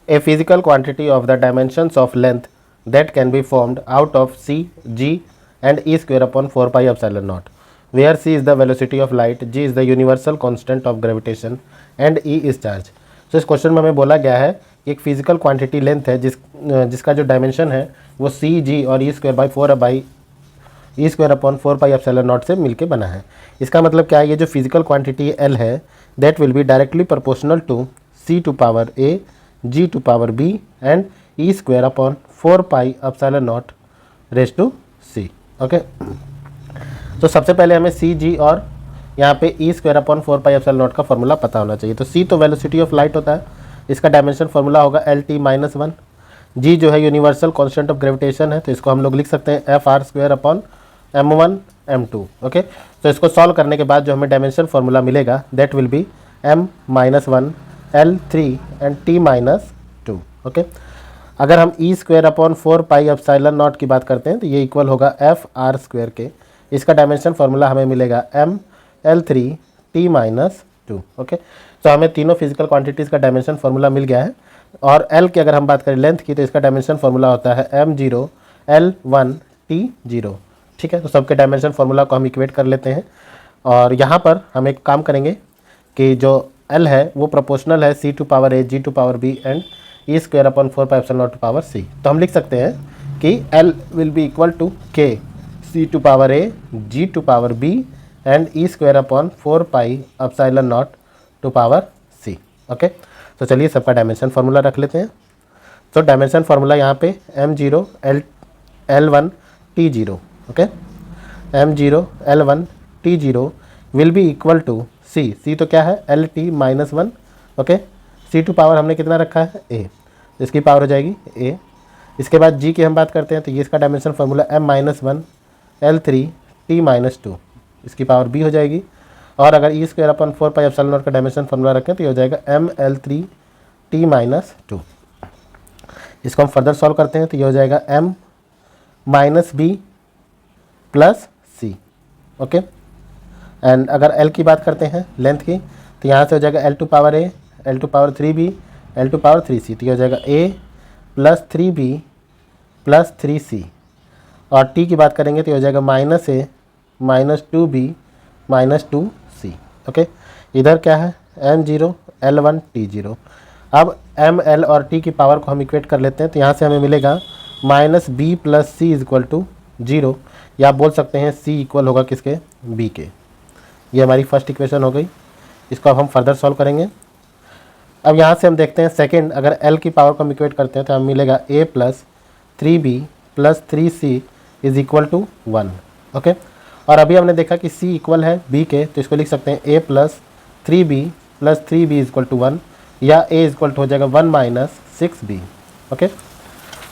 A physical quantity of the dimensions of length that can be formed out of c, g and e square upon 4 pi epsilon naught, where c is the velocity of light, g is the universal constant of gravitation and e is charge. So इस question में हमें बोला गया है कि एक physical quantity length है जिसका जो डायमेंशन है वो सी, जी और e square by 4 by e square upon 4 pi epsilon naught से मिलके बना है. इसका मतलब क्या है, ये जो फिजिकल क्वांटिटी एल है that will be directly proportional to C to power A, G to power B and e square upon 4 pi epsilon naught raise to C. Okay, तो सबसे पहले हमें सी, जी और यहाँ पे e square upon 4 pi epsilon naught का formula पता होना चाहिए. तो सी तो वेलोसिटी ऑफ लाइट होता है, इसका डायमेंशन फॉर्मूला होगा एल टी माइनस 1. जी जो है यूनिवर्सल कांस्टेंट ऑफ ग्रेविटेशन है, तो इसको हम लोग लिख सकते हैं F R square upon m1 m2. Okay, तो इसको सॉल्व करने के बाद जो हमें डायमेंशन फार्मूला मिलेगा that will be m minus 1 L3 and t minus 2. Okay, अगर हम e square upon 4 pi epsilon naught की बात करते हैं तो ये इक्वल होगा एफ आर स्क्वायर के. इसका डायमेंशन फार्मूला हमें मिलेगा m L3 t minus 2. Okay, तो हमें तीनों फिजिकल क्वांटिटीज़ का डायमेंशन फार्मूला मिल गया है. और L की अगर हम बात करें लेंथ की तो इसका डायमेंशन फार्मूला होता है m0 L1 t0. ठीक है, तो सबके डायमेंशन फार्मूला को हम इक्वेट कर लेते हैं और यहाँ पर हम एक काम करेंगे कि जो L है वो प्रोपोर्शनल है C to power A, G to power B and E square upon 4 pi epsilon not to power C. तो हम लिख सकते हैं कि L will be equal to K C to power A, G to power B and E square upon 4 pi epsilon not to power C. Okay, तो चलिए सबका dimension formula रख लेते हैं. तो डायमेंशन फार्मूला यहाँ पे m0 L1 t0. Okay, m0 L1 t0 will be equal to C तो क्या है LT minus 1. Okay, C to power हमने कितना रखा है A, तो इसकी पावर हो जाएगी A. इसके बाद G की हम बात करते हैं तो ये इसका dimension formula m minus 1 L3 t minus 2, इसकी पावर B हो जाएगी. और अगर e square upon 4 pi epsilon naught का डायमेंशन फार्मूला रखें तो ये हो जाएगा m L3 t माइनस 2. इसको हम फर्दर सॉल्व करते हैं तो ये हो जाएगा m minus B plus C. Okay, and अगर L की बात करते हैं लेंथ की तो यहाँ से हो जाएगा L to power A, L to power 3B, L to power 3C. तो ये हो जाएगा A plus 3B plus 3C. और T की बात करेंगे तो ये हो जाएगा minus A minus 2B minus 2C. Okay, इधर क्या है m0 L1 t0. अब m, L और T की पावर को हम इक्वेट कर लेते हैं तो यहाँ से हमें मिलेगा minus B plus C is equal to 0, या आप बोल सकते हैं C इक्वल होगा किसके B के. ये हमारी फर्स्ट इक्वेशन हो गई. इसको अब हम फर्दर सॉल्व करेंगे. अब यहाँ से हम देखते हैं सेकंड, अगर L की पावर को हम इक्वेट करते हैं तो हमें मिलेगा A plus 3B plus 3C is equal to 1. Okay, और अभी हमने देखा कि C इक्वल है B के, तो इसको लिख सकते हैं A plus 3B plus 3B is equal to 1, या A इज इक्वल टू हो जाएगा 1 माइनस 6B. ओके,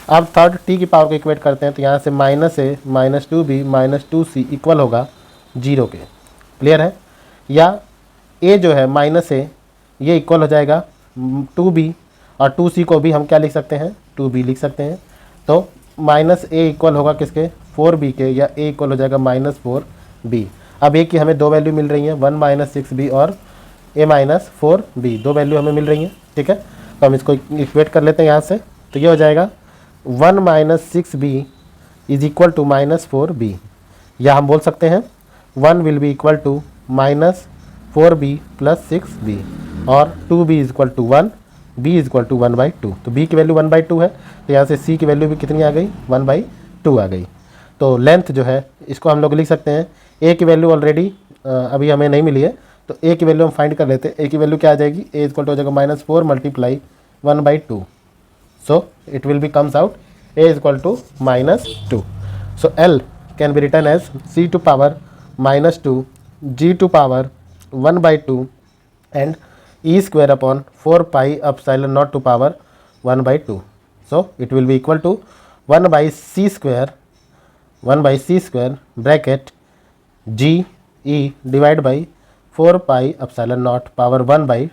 अब थर्ड T की पावर को इक्वेट करते हैं तो यहाँ से minus A minus 2B minus 2C equal होगा 0 के. क्लियर है, या A जो है माइनस A ये इक्वल हो जाएगा 2B और 2C को भी हम क्या लिख सकते हैं 2B लिख सकते हैं. तो माइनस A इक्वल होगा किसके 4B के, या A इक्वल हो जाएगा माइनस 4B. अब A की हमें दो वैल्यू मिल रही हैं 1 माइनस 6B और A माइनस 4B, दो वैल्यू हमें मिल रही हैं. ठीक है, तो हम इसको इक्वेट कर लेते हैं यहाँ से. तो ये हो जाएगा 1 minus 6B is equal to minus 4B, या हम बोल सकते हैं 1 will be equal to minus 4B plus 6B और 2B is equal to 1, B is equal to 1/2. तो B की वैल्यू 1/2 है, तो यहाँ से C की वैल्यू भी कितनी आ गई 1/2 आ गई. तो लेंथ जो है इसको हम लोग लिख सकते हैं, A की वैल्यू ऑलरेडी अभी हमें नहीं मिली है तो A की वैल्यू हम फाइंड कर लेते हैं. A की वैल्यू क्या आ जाएगी, A इज इक्वल टू हो जाएगा minus 4 multiply 1/2. So it will be comes out A is equal to minus 2. So L can be written as C to power minus 2, G to power 1/2 and E square upon 4 pi epsilon naught to power 1/2. So it will be equal to 1 by C square bracket G E divided by 4 pi epsilon naught power 1/2.